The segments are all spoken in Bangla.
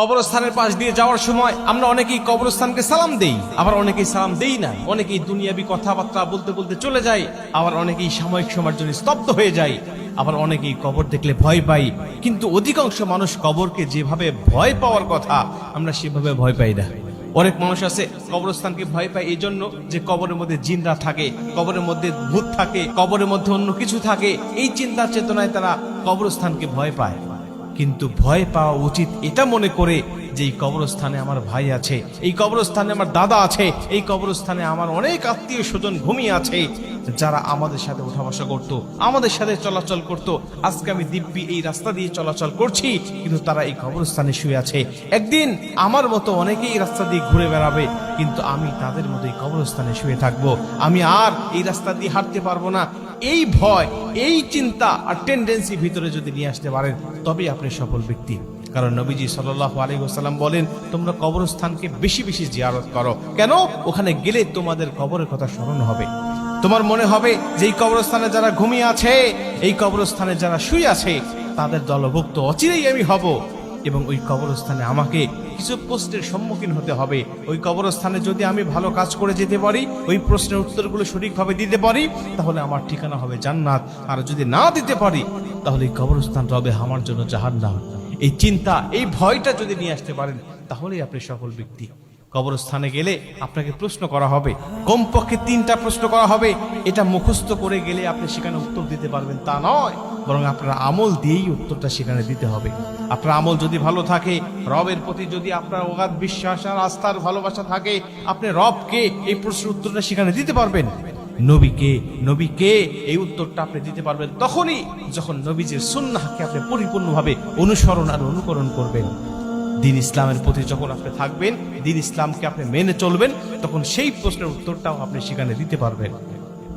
কবরস্থানের পাশ দিয়ে যাওয়ার সময় আমরা অনেকেই কবরস্থানকে সালাম দেই, আবার অনেকেই সালাম দেই না। অনেকেই দুনিয়াবি কথাবার্তা বলতে বলতে চলে যায়, আবার অনেকেই সাময়িক সময়ের জন্য স্তব্ধ হয়ে যায়, আবার অনেকেই কবর দেখলে ভয় পাই। কিন্তু অধিকাংশ মানুষ কবরকে যেভাবে ভয় পাওয়ার কথা আমরা সেভাবে ভয় পাই না। অনেক মানুষ আছে কবরস্থানকে ভয় পায় এই জন্য যে কবরের মধ্যে জিনরা থাকে, কবরের মধ্যে ভূত থাকে, কবরের মধ্যে অন্য কিছু থাকে। এই চিন্তা চেতনায় তারা কবরস্থানকে ভয় পায়। কিন্তু ভয় পাওয়া উচিত এটা মনে করে যে এই কবরস্থানে আমার ভাই আছে, এই কবরস্থানে আমার দাদা আছে, এই কবরস্থানে আমার অনেক আত্মীয় স্বজন ঘুমিয়ে আছে, যারা আমাদের সাথে উঠা বসা করতো, আমাদের সাথে চলাচল করতো। আজকে আমি দিব্যি এই রাস্তা দিয়ে চলাচল করছি, কিন্তু তারা এই কবরস্থানে শুয়ে আছে। একদিন আমার মতো অনেকেই এই রাস্তা দিয়ে ঘুরে বেড়াবে, কিন্তু আমি তাদের মতো এই কবরস্থানে শুয়ে থাকবো। আমি আর এই রাস্তা দিয়ে হাঁটতে পারবো না। এই ভয়, এই চিন্তা আর টেন্ডেন্সি ভিতরে যদি নিয়ে আসতে পারেন তবেই আপনি সফল ব্যক্তি। কারণ নবীজি সাল্লাল্লাহু আলাইহি ওয়াসাল্লাম বলেন, তোমরা কবরস্থানকে বেশি বেশি জিয়ারত করো। কেন? ওখানে গেলে তোমাদের কবরের কথা স্মরণ হবে। তোমার মনে হবে যে এই কবরস্থানে যারা ঘুমিয়ে আছে, এই কবরস্থানে যারা শুয়ে আছে, তাদের দলভুক্ত অচিরেই আমি হব। এবং ওই কবরস্থানে আমাকে কিছু প্রশ্নের সম্মুখীন হতে হবে। ওই কবরস্থানে যদি আমি ভালো কাজ করে যেতে পারি, ওই প্রশ্নের উত্তরগুলো সঠিকভাবে দিতে পারি, তাহলে আমার ঠিকানা হবে জান্নাত। আর যদি না দিতে পারি, তাহলে এই কবরস্থানটা হবে আমার জন্য জাহান্নাম। এই চিন্তা, এই ভয়টা যদি নিয়ে আসতে পারেন, তাহলেই আপনি সফল ব্যক্তি। কবরস্থানে গেলে আপনাকে প্রশ্ন করা হবে, কমপক্ষে 3টা প্রশ্ন করা হবে। এটা মুখস্থ করে গেলে আপনি সেখানে উত্তর দিতে পারবেন তা নয়, বরং আপনার আমল দিয়েই উত্তরটা সেখানে দিতে হবে। আপনার আমল যদি ভালো থাকে, রবের প্রতি যদি আপনার অগাধ বিশ্বাস আর আস্থার ভালোবাসা থাকে, আপনি রবকে এই প্রশ্নের উত্তরটা সেখানে দিতে পারবেন। নবীকে এই উত্তরটা আপনি দিতে পারবেন তখনই যখন নবীজির সুন্নাহকে আপনি পরিপূর্ণভাবে অনুসরণ আর অনুকরণ করবেন। দ্বীন ইসলামের প্রতি যখন আপনি থাকবেন, দ্বীন ইসলামকে আপনি মেনে চলবেন, তখন সেই প্রশ্নের উত্তরটাও আপনি সেখানে দিতে পারবেন।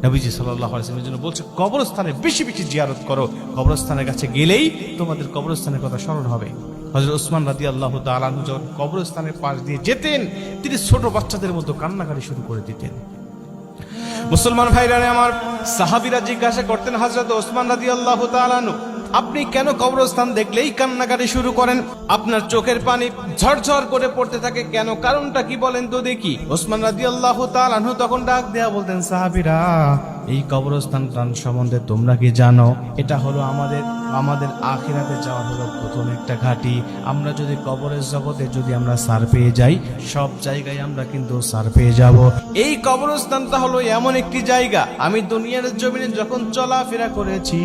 নবীজি সাল্লাল্লাহু আলাইহি ওয়াসাল্লামের জন্য বলছে, কবরস্থানে বেশি বেশি জিয়ারত করো। কবরস্থানের কাছে গেলেই তোমাদের কবরস্থানের কথা স্মরণ হবে। হযরত ওসমান রাদিয়াল্লাহু তাআলা আনহু যখন কবরস্থানের পাশ দিয়ে যেতেন, তিনি ছোট বাচ্চাদের মতো কান্নাকাটি শুরু করে দিতেন। মুসলমান ভাইরা আমার, সাহাবীরা জিজ্ঞাসা করতেন হযরত ওসমান রাদিয়াল্লাহু তাআলা আনহু, আপনি কেন কবরস্থান দেখলেই কান্নাকাটি শুরু করেন? আপনার চোখের পানি ঝরঝর করে পড়তে থাকে কেন? কারণটা কি বলেন তো দেখি। ওসমান রাদিয়াল্লাহু তাআলা আনহু তখন ডাক দেয়া বলতেন, সাহাবীরা, এই কবরস্থান সম্বন্ধে তোমরা কি জানো? এটা হলো আমাদের আখিরাতে যাওয়ার হলো প্রথম একটা ঘাঁটি। আমরা যদি কবরের জগতে যদি আমরা সার পেয়ে যাই, সব জায়গায় আমরা কিন্তু সার পেয়ে যাব। এই কবরস্থানটা হলো এমন একটি জায়গা, আমি দুনিয়ার জমিনে যখন চলাফেরা করেছি,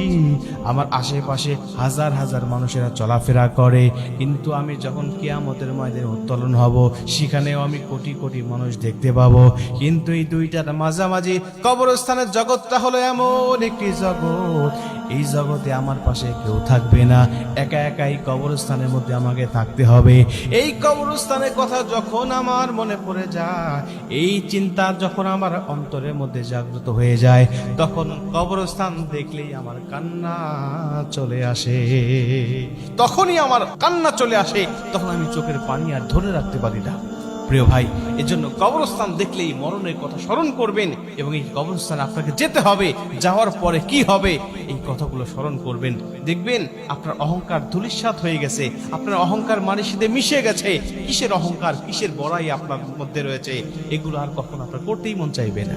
আমার আশেপাশে হাজার হাজার মানুষেরা চলাফেরা করে, কিন্তু আমি যখন কিয়ামতের ময়দানে উত্তোলন হব, সেখানেও আমি কোটি কোটি মানুষ দেখতে পাবো। কিন্তু এই দুইটার মাঝামাঝি কবরস্থানের জগৎটা হলো এমন একটি জগৎ, এই জগতে আমার পাশে কেউ থাকবে না, একা একাই কবরস্থানের মধ্যে আমাকে থাকতে হবে। এই কবরস্থানের কথা যখন আমার মনে পড়ে যায়, এই চিন্তা যখন আমার অন্তরের মধ্যে জাগ্রত হয়ে যায়, তখন কবরস্থান দেখলেই আমার কান্না চলে আসে। তখনই আমার কান্না চলে আসে, তখন আমি চোখের পানি আর ধরে রাখতে পারি না। প্রিয় ভাই, এজন্য কবরস্থান দেখলেই মরণের কথা স্মরণ করবেন, এবং এই কবরস্থানে আপনাকে যেতে হবে। যাওয়ার পরে কি হবে এই কথাগুলো স্মরণ করবেন। দেখবেন আপনার অহংকার ধূলিসাৎ হয়ে গেছে, আপনার অহংকার মাটির সাথে মিশে গেছে। কিসের অহংকার, কিসের বড়াই আপনার মধ্যে রয়েছে, এগুলো আর কখনো আপনার করতেই মন চাইবে না।